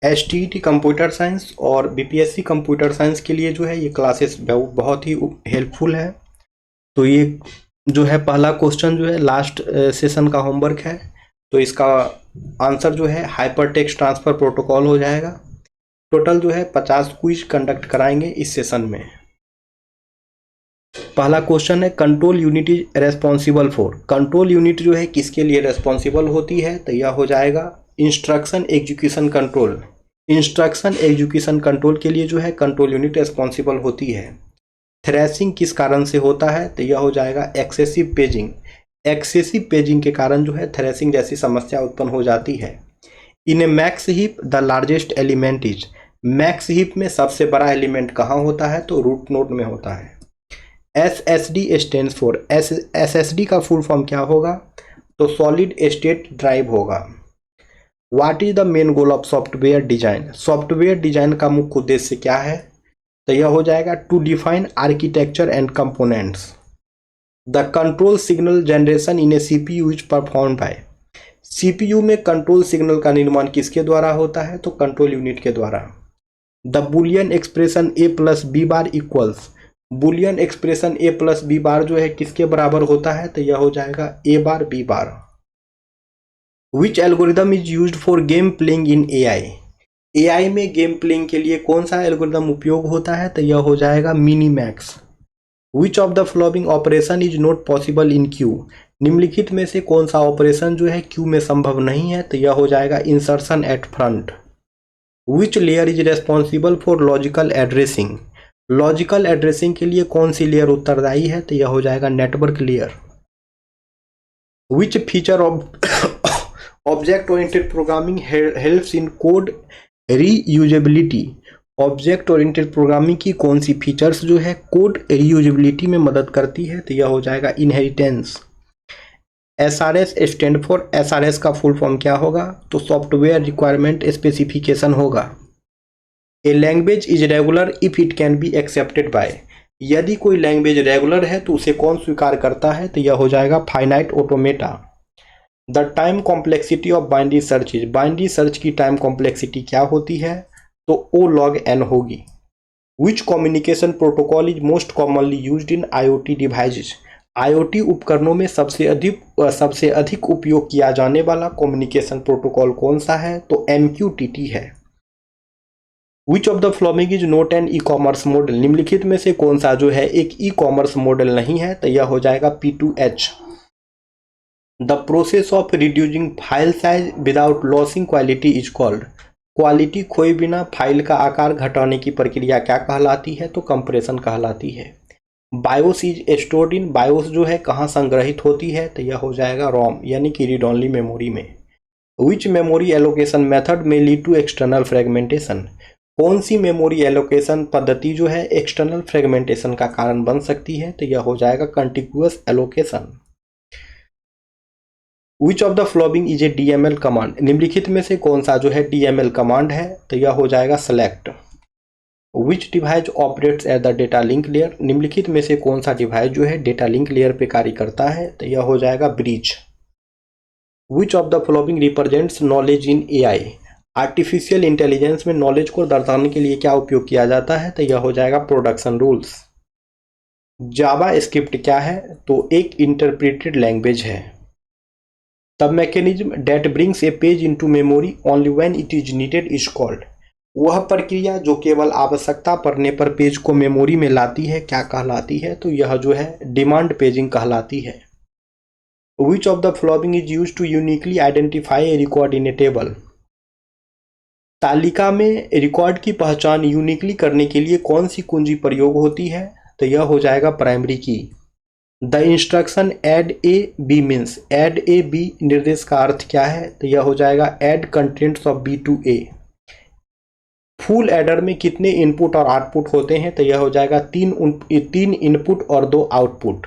STET computer science और BPSC computer science के लिए जो है ये क्लासेस बहुत ही हेल्पफुल है। तो ये जो है पहला क्वेश्चन जो है लास्ट सेशन का होमवर्क है, तो इसका आंसर जो है हाइपर टेक्स्ट ट्रांसफर प्रोटोकॉल हो जाएगा। टोटल जो है 50 क्विज कंडक्ट कराएंगे इस सेशन में। पहला क्वेश्चन है control unit is responsible for. Control unit जो है किसके लिए रेस्पॉन्सिबल होती है, तो यह हो जाएगा instruction execution control. Instruction execution control के लिए जो है कंट्रोल यूनिट रेस्पॉन्सिबल होती है। थ्रेशिंग किस कारण से होता है, तो यह हो जाएगा एक्सेसिव पेजिंग। एक्सेसिव पेजिंग के कारण जो है थ्रेशिंग जैसी समस्या उत्पन्न हो जाती है। In a max heap the largest element is. Max heap में सबसे बड़ा एलिमेंट कहाँ होता है, तो रूट नोड में होता है। SSD stands for. SSD का फुल फॉर्म क्या होगा, तो सॉलिड स्टेट ड्राइव होगा। What is the main goal of software design. Software design का मुख्य उद्देश्य क्या है, तो यह हो जाएगा to define architecture and components. The control signal generation in a CPU is perform by. CPU में कंट्रोल सिग्नल का निर्माण किसके द्वारा होता है, तो कंट्रोल यूनिट के द्वारा। The Boolean expression A plus B bar equals. Boolean expression A plus B bar जो है किसके बराबर होता है, तो यह हो जाएगा A bar B bar. Which algorithm is used for game playing in AI। AI में गेम प्लेइंग के लिए कौन सा एल्गोरिदम उपयोग होता है, तो यह हो जाएगा Minimax. Which of the following operation is not possible in Q. निम्नलिखित में से कौन सा ऑपरेशन जो है क्यू में संभव नहीं है, तो यह हो जाएगा insertion at front. Which layer is responsible for logical addressing. Logical addressing के लिए कौन सी लेयर उत्तरदायी है, तो यह हो जाएगा network layer. Which feature of object oriented programming helps in code reusability. Object oriented programming की कौन सी फीचर्स जो है कोड रीयूजेबिलिटी में मदद करती है, तो यह हो जाएगा inheritance. SRS stand for. SRS का फुल फॉर्म क्या होगा, तो सॉफ्टवेयर रिक्वायरमेंट स्पेसिफिकेशन होगा। A language is regular if it can be accepted by. यदि कोई लैंग्वेज रेगुलर है तो उसे कौन स्वीकार करता है, तो यह हो जाएगा finite automata. The time complexity of binary search is. Binary search की टाइम कॉम्प्लेक्सिटी क्या होती है, तो O log n होगी। Which communication protocol is most commonly used in IoT devices. IoT उपकरणों में सबसे अधिक उपयोग किया जाने वाला कम्युनिकेशन प्रोटोकॉल कौन सा है, तो MQTT है। Which of the following is not an e-commerce model. निम्नलिखित में से कौन सा जो है एक ई-कॉमर्स मॉडल नहीं है, तो यह हो जाएगा P2H। The process of reducing file size without losing quality is called. Quality खोए बिना फाइल का आकार घटाने की प्रक्रिया क्या कहलाती है, तो कंप्रेशन कहलाती है। BIOS is stored in. BIOS जो है कहाँ संग्रहित होती है, तो यह हो जाएगा रोम यानी कि रीड ओनली मेमोरी में। विच मेमोरी एलोकेशन मेथड में लीड टू एक्सटर्नल फ्रेगमेंटेशन। कौन सी मेमोरी एलोकेशन पद्धति जो है एक्सटर्नल फ्रेगमेंटेशन का कारण बन सकती है, तो यह हो जाएगा contiguous allocation. Which of the following is a DML command. निम्नलिखित में से कौन सा जो है DML कमांड है, तो यह हो जाएगा select. Which device operates at the data link layer. निम्नलिखित में से कौन सा डिवाइस जो है डेटा लिंक लेयर पे कार्य करता है, तो यह हो जाएगा bridge. Which of the following represents knowledge in AI। Artificial intelligence में नॉलेज को दर्शाने के लिए क्या उपयोग किया जाता है, तो यह हो जाएगा प्रोडक्शन रूल्स। जावा स्क्रिप्ट क्या है, तो एक इंटरप्रेटेड लैंग्वेज है। The mechanism that brings a page into memory only when it is needed is called. वह प्रक्रिया जो केवल आवश्यकता पड़ने पर पेज को मेमोरी में लाती है क्या कहलाती है, तो यह जो है डिमांड पेजिंग कहलाती है। Which of the following is used to uniquely identify a record in a table. तालिका में रिकॉर्ड की पहचान यूनिकली करने के लिए कौन सी कुंजी प्रयोग होती है, तो यह हो जाएगा primary key. The instruction add A B means. Add A B निर्देश का अर्थ क्या है, तो यह हो जाएगा add contents of B to A। Full adder में कितने इनपुट और आउटपुट होते हैं, तो यह हो जाएगा 3 इनपुट और 2 output.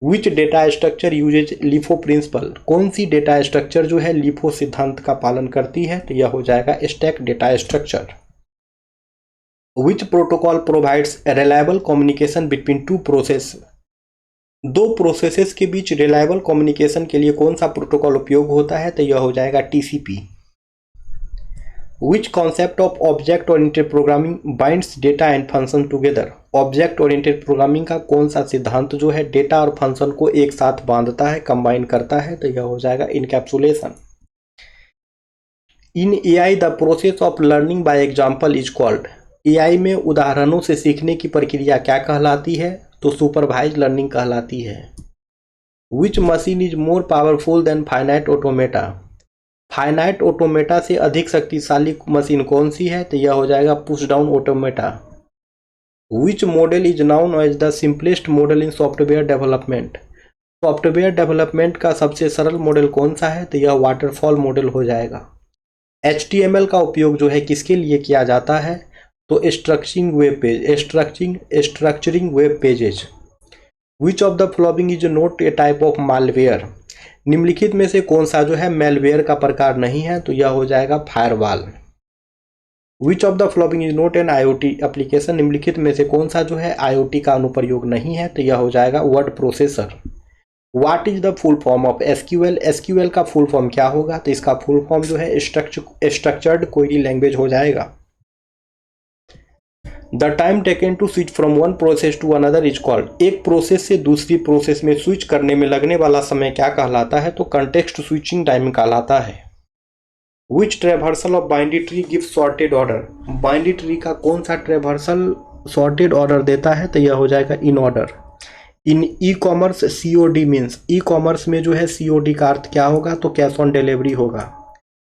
Which data structure uses LIFO principle. कौन सी डेटा स्ट्रक्चर जो है लिफो सिद्धांत का पालन करती है, तो यह हो जाएगा स्टैक डेटा स्ट्रक्चर। विच protocol provides reliable communication between 2 process. 2 processes के बीच रिलायबल कम्युनिकेशन के लिए कौन सा प्रोटोकॉल उपयोग होता है, तो यह हो जाएगा TCP। Which concept of object oriented programming binds data and function together. Object oriented programming का कौन सा सिद्धांत जो है डेटा और फंक्शन को एक साथ बांधता है, कंबाइन करता है, तो यह हो जाएगा encapsulation. In AI the process of learning by example is called. AI में उदाहरणों से सीखने की प्रक्रिया क्या कहलाती है, तो सुपरवाइज लर्निंग कहलाती है। विच machine is more powerful than finite automata. Finite automata से अधिक शक्तिशाली मशीन कौन सी है, तो यह हो जाएगा push down automata. Which model is known as the simplest model in software development. Software development का सबसे सरल मॉडल कौन सा है, तो यह वाटरफॉल मॉडल हो जाएगा। HTML का उपयोग जो है किसके लिए किया जाता है, तो structuring web pages. Which of the following is not a type of malware. निम्नलिखित में से कौन सा जो है मेलवेयर का प्रकार नहीं है, तो यह हो जाएगा firewall. Which of the following is not N IoT application. निम्नलिखित में से कौन सा जो है IoT का अनुप्रयोग नहीं है, तो यह हो जाएगा word processor. What is the full form of SQL। SQL का फुल फॉर्म क्या होगा, तो इसका फुल फॉर्म जो है स्ट्रक्चर्ड क्वेरी लैंग्वेज हो जाएगा। The time taken to switch from one process to another is called. एक प्रोसेस से दूसरी प्रोसेस में स्विच करने में लगने वाला समय क्या कहलाता है, तो कंटेक्स्ट स्विचिंग टाइम कहलाता है। Which traversal of binary tree gives sorted order. Binary tree का कौन सा ट्रेवर्सल सॉर्टेड ऑर्डर देता है, तो यह हो जाएगा in order. In e commerce COD means, e commerce में जो है COD का अर्थ क्या होगा, तो कैश ऑन डिलीवरी होगा।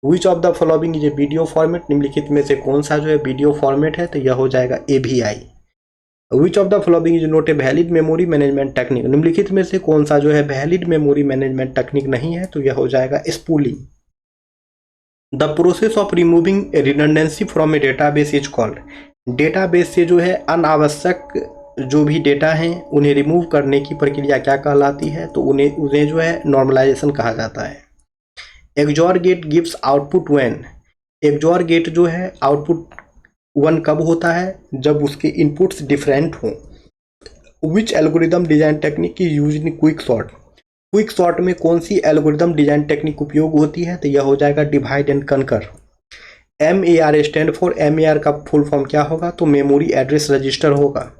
विच of the following is A video format. निम्नलिखित में से कौन सा जो है वीडियो फॉर्मेट है, तो यह हो जाएगा AVI। Which of the following is not a valid memory management technique. निम्नलिखित में से कौन सा जो है वैलिड मेमोरी मैनेजमेंट टेक्निक नहीं है, तो यह हो जाएगा spooling. The process of removing redundancy from A database is called. Database से जो है अनावश्यक जो भी डेटा हैं उन्हें रिमूव करने की प्रक्रिया क्या कहलाती है, तो उन्हें जो है नॉर्मलाइजेशन कहा जाता है। XOR gate gives output when. XOR gate जो है आउटपुट 1 कब होता है, जब उसके इनपुट्स डिफरेंट हों। विच एल्गोरिदम डिजाइन टेक्निक की use in quick sort. Quick sort में कौन सी एल्गोरिदम डिजाइन टेक्निक उपयोग होती है, तो यह हो जाएगा divide and conquer. MAR stand for, MAR का फुल फॉर्म क्या होगा, तो मेमोरी एड्रेस रजिस्टर होगा।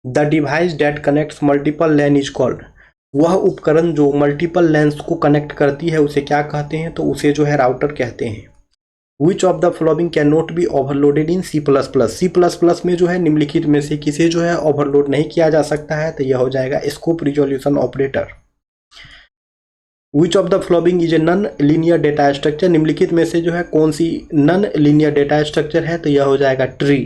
The device that connects multiple LAN is called. वह उपकरण जो मल्टीपल लैन्स को कनेक्ट करती है उसे क्या कहते हैं, तो उसे जो है राउटर कहते हैं। विच of the following can not be overloaded in C++। C++ में जो है निम्नलिखित में से किसे जो है ओवरलोड नहीं किया जा सकता है, तो यह हो जाएगा scope resolution operator. Which of the following is a non linear data structure. निम्नलिखित में से जो है कौन सी नॉन लीनियर डेटा स्ट्रक्चर है, तो यह हो जाएगा tree.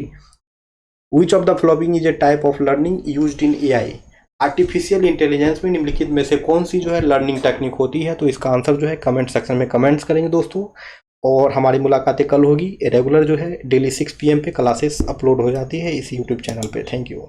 Which of the following is A type of learning used in AI। Artificial intelligence में निम्नलिखित में से कौन सी जो है लर्निंग टेक्निक होती है, तो इसका आंसर जो है कमेंट सेक्शन में कमेंट्स करेंगे दोस्तों। और हमारी मुलाकातें कल होगी। रेगुलर जो है डेली 6 PM पे क्लासेस अपलोड हो जाती है इस यूट्यूब चैनल पे। Thank you.